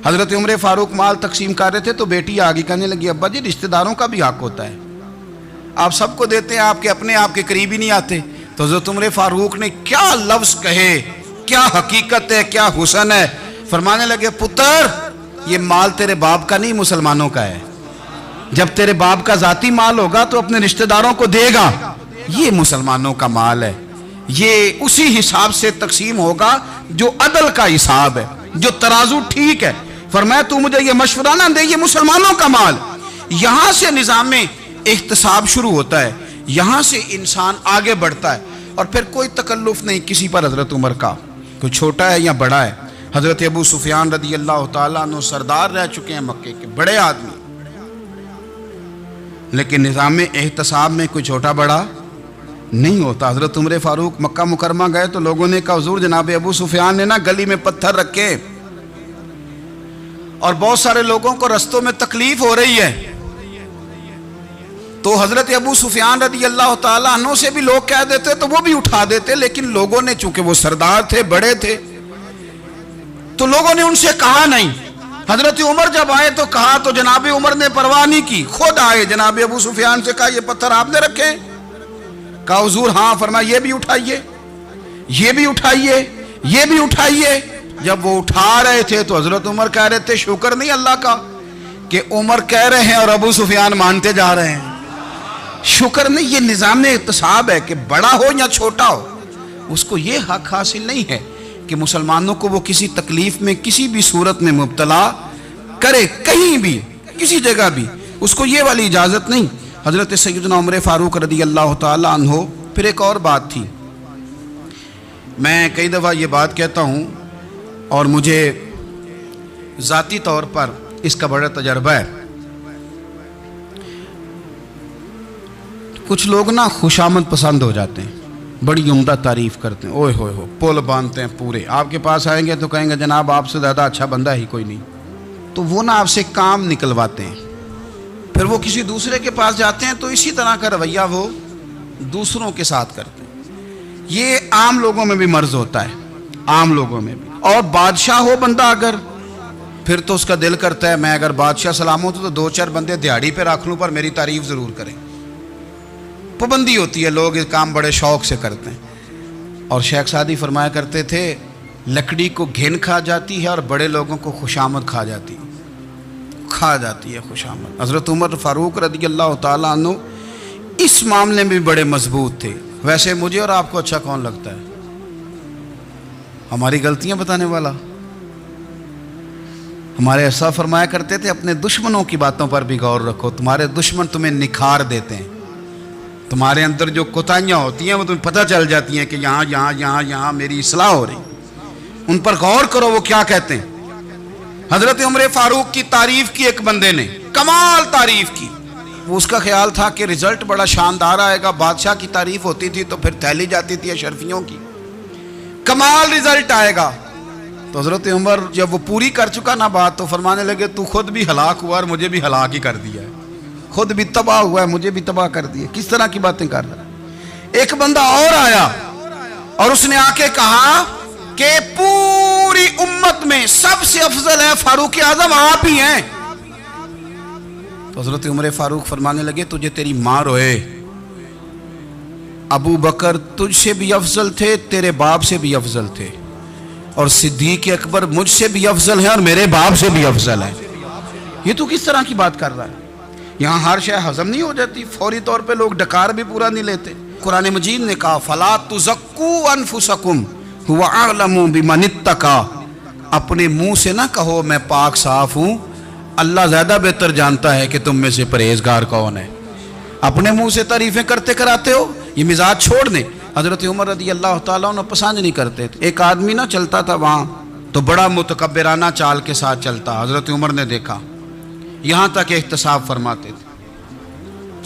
حضرت عمر فاروق مال تقسیم کر رہے تھے تو بیٹی آگے کہنے لگی ابا جی رشتہ داروں کا بھی حق ہوتا ہے، آپ سب کو دیتے ہیں، آپ کے اپنے آپ کے قریب ہی نہیں آتے۔ تو حضرت عمر فاروق نے کیا لفظ کہے، کیا حقیقت ہے، کیا حسن ہے، فرمانے لگے پتر یہ مال تیرے باپ کا نہیں مسلمانوں کا ہے، جب تیرے باپ کا ذاتی مال ہوگا تو اپنے رشتہ داروں کو دے گا، یہ مسلمانوں کا مال ہے، یہ اسی حساب سے تقسیم ہوگا جو عدل کا حساب ہے، جو ترازو ٹھیک ہے۔ فرمایا تو مجھے یہ مشورہ نہ دے، یہ مسلمانوں کا مال۔ یہاں سے نظام میں احتساب شروع ہوتا ہے، یہاں سے انسان آگے بڑھتا ہے، اور پھر کوئی تکلف نہیں کسی پر حضرت عمر کا، کوئی چھوٹا ہے یا بڑا ہے۔ حضرت ابو سفیان رضی اللہ تعالیٰ عنہ سردار رہ چکے ہیں مکے کے، بڑے آدمی، لیکن نظام احتساب میں کوئی چھوٹا بڑا نہیں ہوتا۔ حضرت عمر فاروق مکہ مکرمہ گئے تو لوگوں نے کہا حضور جناب ابو سفیان نے نا گلی میں پتھر رکھے اور بہت سارے لوگوں کو رستوں میں تکلیف ہو رہی ہے، تو حضرت ابو سفیان رضی اللہ تعالیٰ عنہ سے بھی لوگ کہہ دیتے تو وہ بھی اٹھا دیتے، لیکن لوگوں نے چونکہ وہ سردار تھے، بڑے تھے، تو لوگوں نے ان سے کہا نہیں۔ حضرت عمر جب آئے تو کہا تو جناب عمر نے پرواہ نہیں کی، خود آئے جناب ابو سفیان سے کہا یہ پتھر آپ نے رکھے؟ کہا حضور ہاں۔ فرمایا یہ بھی اٹھائیے، یہ بھی اٹھائیے، یہ بھی اٹھائیے۔ جب وہ اٹھا رہے تھے تو حضرت عمر کہہ رہے تھے شکر نہیں اللہ کا کہ عمر کہہ رہے ہیں اور ابو سفیان مانتے جا رہے ہیں، شکر نہیں۔ یہ نظام احتساب ہے کہ بڑا ہو یا چھوٹا ہو، اس کو یہ حق حاصل نہیں ہے کہ مسلمانوں کو وہ کسی تکلیف میں کسی بھی صورت میں مبتلا کرے، کہیں بھی کسی جگہ بھی، اس کو یہ والی اجازت نہیں۔ حضرت سیدنا عمر فاروق رضی اللہ تعالیٰ عنہ۔ پھر ایک اور بات تھی، میں کئی دفعہ یہ بات کہتا ہوں اور مجھے ذاتی طور پر اس کا بڑا تجربہ ہے۔ کچھ لوگ نا خوشامد پسند ہو جاتے ہیں، بڑی عمدہ تعریف کرتے ہیں، اوئے ہوئے ہو پول باندھتے ہیں پورے، آپ کے پاس آئیں گے تو کہیں گے جناب آپ سے زیادہ اچھا بندہ ہی کوئی نہیں، تو وہ نا آپ سے کام نکلواتے ہیں۔ پھر وہ کسی دوسرے کے پاس جاتے ہیں تو اسی طرح کا رویہ وہ دوسروں کے ساتھ کرتے ہیں۔ یہ عام لوگوں میں بھی مرض ہوتا ہے، عام لوگوں میں بھی۔ اور بادشاہ ہو بندہ اگر، پھر تو اس کا دل کرتا ہے میں اگر بادشاہ سلام ہوں تو دو چار بندے دیہڑی پہ رکھ لوں پر میری تعریف ضرور کریں۔ پابندی ہوتی ہے، لوگ یہ کام بڑے شوق سے کرتے ہیں۔ اور شیخ سعدی فرمایا کرتے تھے لکڑی کو گھن کھا جاتی ہے اور بڑے لوگوں کو خوشامد کھا جاتی ہے خوشامد۔ حضرت عمر فاروق رضی اللہ تعالیٰ عنہ اس معاملے میں بھی بڑے مضبوط تھے۔ ویسے مجھے اور آپ کو اچھا کون لگتا ہے؟ ہماری غلطیاں بتانے والا؟ ہمارے ایسا فرمایا کرتے تھے اپنے دشمنوں کی باتوں پر بھی غور رکھو، تمہارے دشمن تمہیں نکھار دیتے ہیں، تمہارے اندر جو کوتاہیاں ہوتی ہیں وہ تمہیں پتہ چل جاتی ہیں کہ یہاں میری اصلاح ہو رہی، ان پر غور کرو وہ کیا کہتے ہیں۔ حضرت عمر فاروق کی تعریف کی ایک بندے نے، کمال تعریف کی، وہ اس کا خیال تھا کہ رزلٹ بڑا شاندار آئے گا، بادشاہ کی تعریف ہوتی تھی تو پھر تھیلی جاتی تھی اشرفیوں کی، کمال رزلٹ آئے گا۔ تو حضرت عمر جب وہ پوری کر چکا نا بات تو فرمانے لگے تو خود بھی ہلاک ہوا اور مجھے بھی ہلاک ہی کر دیا ہے، خود بھی تباہ ہوا ہے مجھے بھی تباہ کر دیا۔ کس طرح کی باتیں کر رہا ہے؟ ایک بندہ اور آیا اور اس نے آ کے کہا کہ پوری امت میں سب سے افضل ہے فاروق اعظم آپ ہی ہیں۔ تو حضرت عمر فاروق فرمانے لگے تجھے تیری ماں روئے، ابو بکر تجھ سے بھی افضل تھے، تیرے باپ سے بھی افضل تھے، اور صدیق اکبر مجھ سے بھی افضل ہیں اور میرے باپ سے بھی افضل ہیں۔ یہ تو کس طرح کی بات کر رہا ہے؟ یہاں ہر شے ہضم نہیں ہو جاتی، فوری طور پہ لوگ ڈکار بھی پورا نہیں لیتے۔ قرآن مجید نے کہا فَلَا تُزَكُّوا أَنفُسَكُمْ هُوَ أَعْلَمُ بِمَنِ اتَّقَىٰ، اپنے منہ سے نہ کہو میں پاک صاف ہوں، اللہ زیادہ بہتر جانتا ہے کہ تم میں سے پرہیزگار کون ہے۔ اپنے منہ سے تعریفیں کرتے کراتے ہو، یہ مزاج چھوڑ دیں۔ حضرت عمر رضی اللہ تعالیٰ عنہ پسند نہیں کرتے تھے۔ ایک آدمی نہ چلتا تھا وہاں تو بڑا متکبرانہ چال کے ساتھ چلتا، حضرت عمر نے دیکھا، یہاں تک احتساب فرماتے تھے،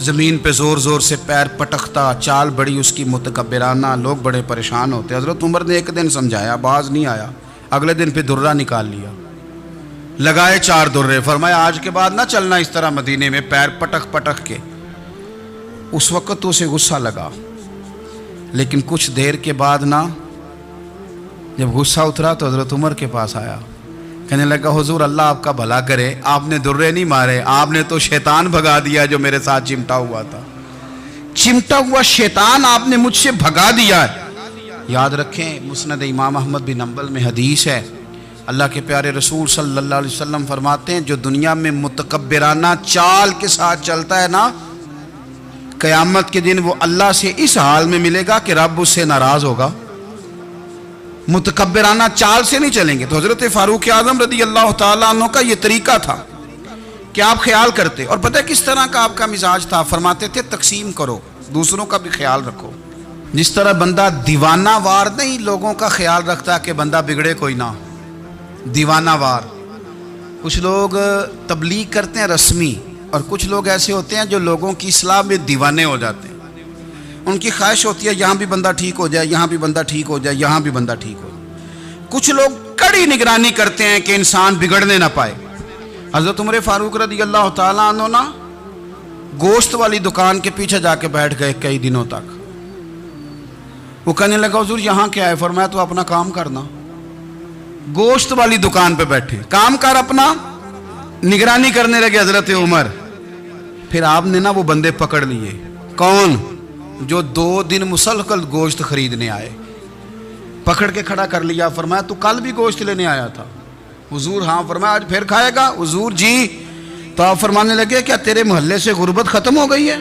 زمین پہ زور زور سے پیر پٹکتا، چال بڑی اس کی متکبرانہ، لوگ بڑے پریشان ہوتے۔ حضرت عمر نے ایک دن سمجھایا، باز نہیں آیا، اگلے دن پہ درہ نکال لیا، لگائے 4 درے، فرمایا آج کے بعد نہ چلنا اس طرح مدینے میں پیر پٹک پٹک کے۔ اس وقت تو اسے غصہ لگا، لیکن کچھ دیر کے بعد نا جب غصہ اترا تو حضرت عمر کے پاس آیا، کہنے لگا حضور اللہ آپ کا بھلا کرے، آپ نے درے نہیں مارے، آپ نے تو شیطان بھگا دیا جو میرے ساتھ چمٹا ہوا تھا، چمٹا ہوا شیطان آپ نے مجھ سے بھگا دیا ہے۔ یاد رکھیں مسند امام احمد بن حنبل میں حدیث ہے، اللہ کے پیارے رسول صلی اللہ علیہ وسلم فرماتے ہیں جو دنیا میں متکبرانہ چال کے ساتھ چلتا ہے نا، قیامت کے دن وہ اللہ سے اس حال میں ملے گا کہ رب اس سے ناراض ہوگا۔ متکبرانہ چال سے نہیں چلیں گے۔ تو حضرت فاروق اعظم رضی اللہ تعالیٰ عنہ کا یہ طریقہ تھا کہ آپ خیال کرتے، اور پتہ کس طرح کا آپ کا مزاج تھا، فرماتے تھے تقسیم کرو، دوسروں کا بھی خیال رکھو۔ جس طرح بندہ دیوانہ وار نہیں لوگوں کا خیال رکھتا کہ بندہ بگڑے کوئی نہ، دیوانہ وار۔ کچھ لوگ تبلیغ کرتے ہیں رسمی، اور کچھ لوگ ایسے ہوتے ہیں جو لوگوں کی اصلاح میں دیوانے ہو جاتے ہیں۔ ان کی خواہش ہوتی ہے یہاں بھی بندہ ٹھیک ہو جائے، یہاں بھی بندہ ٹھیک ہو جائے، یہاں بھی بندہ ٹھیک ہو جائے۔ کچھ لوگ کڑی نگرانی کرتے ہیں کہ انسان بگڑنے نہ پائے۔ حضرت عمر فاروق رضی اللہ تعالیٰ عنہ نا گوشت والی دکان کے پیچھے جا کے بیٹھ گئے کئی دنوں تک۔ وہ کہنے لگا حضور یہاں کیا ہے؟ فرمایا تو اپنا کام کرنا۔ گوشت والی دکان پہ بیٹھے، کام کر اپنا، نگرانی کرنے لگے حضرت عمر۔ پھر آپ نے نا وہ بندے پکڑ لیے، کون؟ جو 2 دن مسلسل گوشت خریدنے آئے، پکڑ کے کھڑا کر لیا۔ فرمایا تو کل بھی گوشت لینے آیا تھا؟ حضور ہاں۔ فرمایا آج پھر کھائے گا؟ حضور جی۔ تو آپ فرمانے لگے کیا تیرے محلے سے غربت ختم ہو گئی ہے؟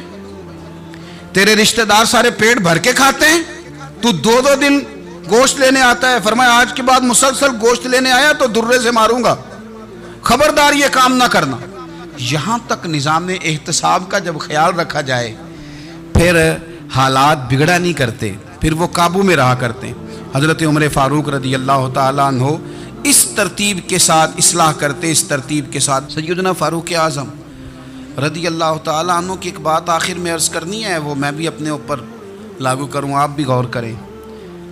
تیرے رشتہ دار سارے پیٹ بھر کے کھاتے ہیں، تو 2 دن گوشت لینے آتا ہے؟ فرمایا آج کے بعد مسلسل گوشت لینے آیا تو درے سے ماروں گا، خبردار یہ کام نہ کرنا۔ یہاں تک نظام احتساب کا جب خیال رکھا جائے پھر حالات بگڑا نہیں کرتے، پھر وہ قابو میں رہا کرتے۔ حضرت عمر فاروق رضی اللہ تعالیٰ عنہ اس ترتیب کے ساتھ اصلاح کرتے، اس ترتیب کے ساتھ۔ سیدنا فاروق اعظم رضی اللہ تعالیٰ عنہ کی ایک بات آخر میں عرض کرنی ہے، وہ میں بھی اپنے اوپر لاگو کروں، آپ بھی غور کریں۔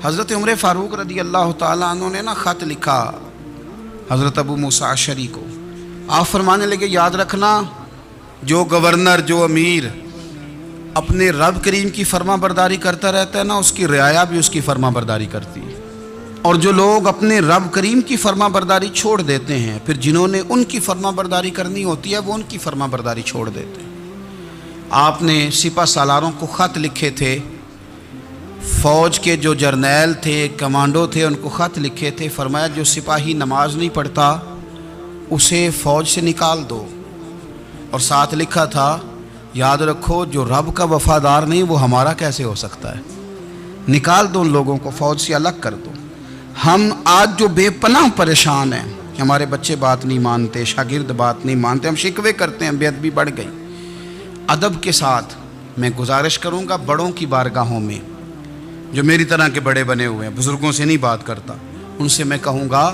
حضرت عمر فاروق رضی اللہ تعالیٰ عنہ نے نا خط لکھا حضرت ابو موسیٰ اشعری کو۔ آپ فرمانے لگے یاد رکھنا جو گورنر، جو امیر اپنے رب کریم کی فرما برداری کرتا رہتا ہے نا، اس کی رعایا بھی اس کی فرما برداری کرتی ہے۔ اور جو لوگ اپنے رب کریم کی فرما برداری چھوڑ دیتے ہیں، پھر جنہوں نے ان کی فرما برداری کرنی ہوتی ہے وہ ان کی فرما برداری چھوڑ دیتے ہیں۔ آپ نے سپہ سالاروں کو خط لکھے تھے، فوج کے جو جرنیل تھے، کمانڈو تھے، ان کو خط لکھے تھے۔ فرمایا جو سپاہی نماز نہیں پڑھتا اسے فوج سے نکال دو، اور ساتھ لکھا تھا یاد رکھو جو رب کا وفادار نہیں وہ ہمارا کیسے ہو سکتا ہے، نکال دو ان لوگوں کو، فوج سے الگ کر دو۔ ہم آج جو بے پناہ پریشان ہیں، ہمارے بچے بات نہیں مانتے، شاگرد بات نہیں مانتے، ہم شکوے کرتے ہیں، بے ادبی بڑھ گئی۔ ادب کے ساتھ میں گزارش کروں گا بڑوں کی بارگاہوں میں، جو میری طرح کے بڑے بنے ہوئے ہیں، بزرگوں سے نہیں بات کرتا، ان سے میں کہوں گا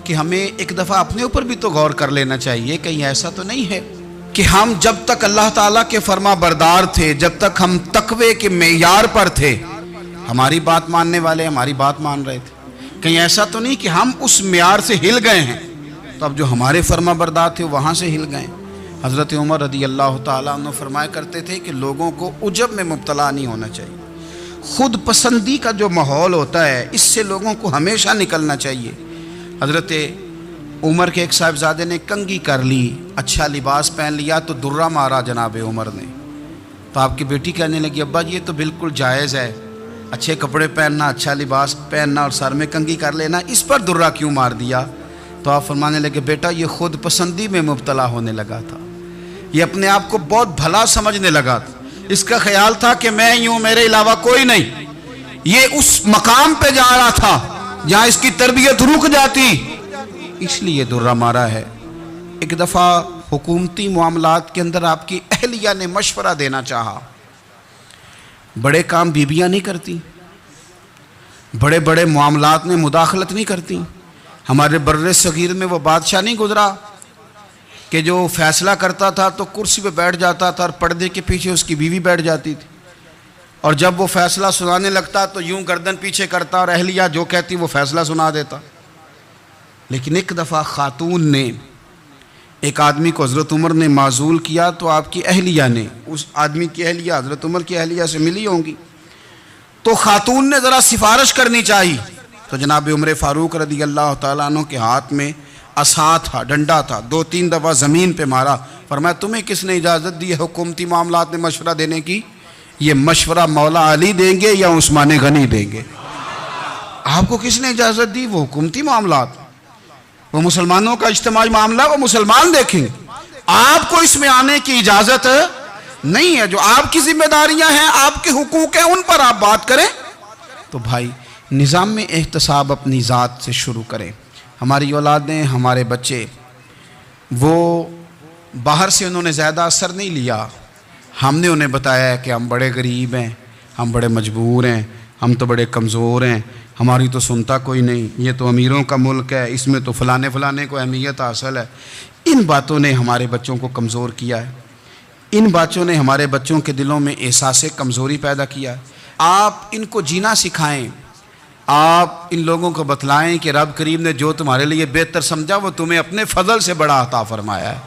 کہ ہمیں ایک دفعہ اپنے اوپر بھی تو غور کر لینا چاہیے، کہیں ایسا تو نہیں ہے کہ ہم جب تک اللہ تعالیٰ کے فرما بردار تھے، جب تک ہم تقوی کے معیار پر تھے، ہماری بات ماننے والے ہماری بات مان رہے تھے، کہیں ایسا تو نہیں کہ ہم اس معیار سے ہل گئے ہیں تو اب جو ہمارے فرما بردار تھے وہاں سے ہل گئے۔ حضرت عمر رضی اللہ تعالیٰ عنہ فرمایا کرتے تھے کہ لوگوں کو عجب میں مبتلا نہیں ہونا چاہیے، خود پسندی کا جو ماحول ہوتا ہے اس سے لوگوں کو ہمیشہ نکلنا چاہیے۔ حضرت عمر کے ایک صاحبزادے نے کنگھی کر لی، اچھا لباس پہن لیا تو درہ مارا جناب عمر نے، تو آپ کی بیٹی کہنے لگی ابا یہ تو بالکل جائز ہے، اچھے کپڑے پہننا، اچھا لباس پہننا اور سر میں کنگھی کر لینا، اس پر درہ کیوں مار دیا؟ تو آپ فرمانے لگے بیٹا یہ خود پسندی میں مبتلا ہونے لگا تھا، یہ اپنے آپ کو بہت بھلا سمجھنے لگا تھا، اس کا خیال تھا کہ میں یوں میرے علاوہ کوئی نہیں، یہ اس مقام پہ جا رہا تھا جہاں اس کی تربیت رک جاتی، اس لیے درہ مارا ہے۔ ایک دفعہ حکومتی معاملات کے اندر آپ کی اہلیہ نے مشورہ دینا چاہا، بڑے کام بیویاں نہیں کرتی، بڑے بڑے معاملات میں مداخلت نہیں کرتی۔ ہمارے بر صغیر میں وہ بادشاہ نہیں گزرا کہ جو فیصلہ کرتا تھا تو کرسی پہ بیٹھ جاتا تھا اور پردے کے پیچھے اس کی بیوی بیٹھ جاتی تھی، اور جب وہ فیصلہ سنانے لگتا تو یوں گردن پیچھے کرتا اور اہلیہ جو کہتی وہ فیصلہ سنا دیتا۔ لیکن ایک دفعہ خاتون نے ایک آدمی کو حضرت عمر نے معزول کیا تو آپ کی اہلیہ نے، اس آدمی کی اہلیہ حضرت عمر کی اہلیہ سے ملی ہوں گی، تو خاتون نے ذرا سفارش کرنی چاہی، تو جناب عمر فاروق رضی اللہ تعالیٰ عنہ کے ہاتھ میں عصا تھا، ڈنڈا تھا، 2-3 دفعہ زمین پہ مارا، فرمایا تمہیں کس نے اجازت دی ہے حکومتی معاملات میں مشورہ دینے کی؟ یہ مشورہ مولا علی دیں گے یا عثمان غنی دیں گے؟ آپ کو کس نے اجازت دی؟ وہ حکومتی معاملات، وہ مسلمانوں کا اجتماعی معاملہ، وہ مسلمان دیکھیں گے، آپ کو اس میں آنے کی اجازت نہیں ہے۔ جو آپ کی ذمہ داریاں ہیں، آپ کے حقوق ہیں، ان پر آپ بات کریں۔ تو بھائی نظام میں احتساب اپنی ذات سے شروع کریں۔ ہماری اولادیں، ہمارے بچے، وہ باہر سے انہوں نے زیادہ اثر نہیں لیا، ہم نے انہیں بتایا ہے کہ ہم بڑے غریب ہیں، ہم بڑے مجبور ہیں، ہم تو بڑے کمزور ہیں، ہماری تو سنتا کوئی نہیں، یہ تو امیروں کا ملک ہے، اس میں تو فلانے فلانے کو اہمیت حاصل ہے۔ ان باتوں نے ہمارے بچوں کو کمزور کیا ہے، ان باتوں نے ہمارے بچوں کے دلوں میں احساس کمزوری پیدا کیا ہے۔ آپ ان کو جینا سکھائیں، آپ ان لوگوں کو بتلائیں کہ رب کریم نے جو تمہارے لیے بہتر سمجھا وہ تمہیں اپنے فضل سے بڑا عطا فرمایا ہے۔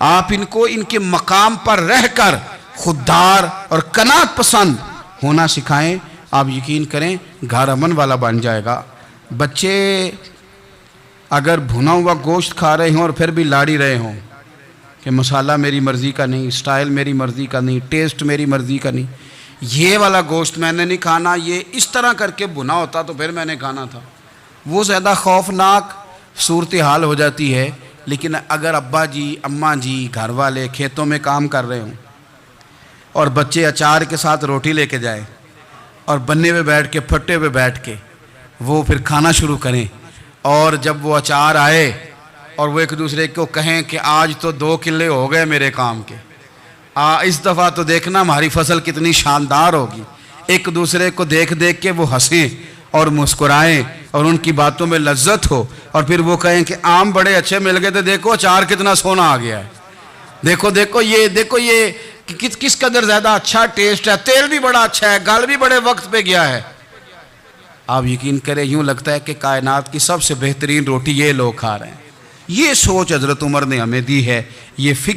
آپ ان کو ان کے مقام پر رہ کر خوددار اور قناعت پسند ہونا سکھائیں۔ آپ یقین کریں گھر امن والا بن جائے گا۔ بچے اگر بھنا ہوا گوشت کھا رہے ہوں اور پھر بھی لاڑی رہے ہوں کہ مسالہ میری مرضی کا نہیں، سٹائل میری مرضی کا نہیں، ٹیسٹ میری مرضی کا نہیں، یہ والا گوشت میں نے نہیں کھانا، یہ اس طرح کر کے بھنا ہوتا تو پھر میں نے کھانا تھا، وہ زیادہ خوفناک صورتحال ہو جاتی ہے۔ لیکن اگر ابا جی، اماں جی، گھر والے کھیتوں میں کام کر رہے ہوں اور بچے اچار کے ساتھ روٹی لے کے جائیں اور بننے پہ بیٹھ کے، پھٹے پہ بیٹھ کے وہ پھر کھانا شروع کریں، اور جب وہ اچار آئے اور وہ ایک دوسرے کو کہیں کہ آج تو 2 کلے ہو گئے میرے کام کے، اس دفعہ تو دیکھنا ہماری فصل کتنی شاندار ہوگی، ایک دوسرے کو دیکھ دیکھ کے وہ ہنسیں اور مسکرائیں اور ان کی باتوں میں لذت ہو، اور پھر وہ کہیں کہ آم بڑے اچھے مل گئے تھے، دیکھو اچار کتنا سونا آ گیا ہے، دیکھو یہ کس قدر زیادہ اچھا ٹیسٹ ہے، تیل بھی بڑا اچھا ہے، گل بھی بڑے وقت پہ گیا ہے۔ آپ یقین کریں یوں لگتا ہے کہ کائنات کی سب سے بہترین روٹی یہ لوگ کھا رہے ہیں۔ یہ سوچ حضرت عمر نے ہمیں دی ہے، یہ فکر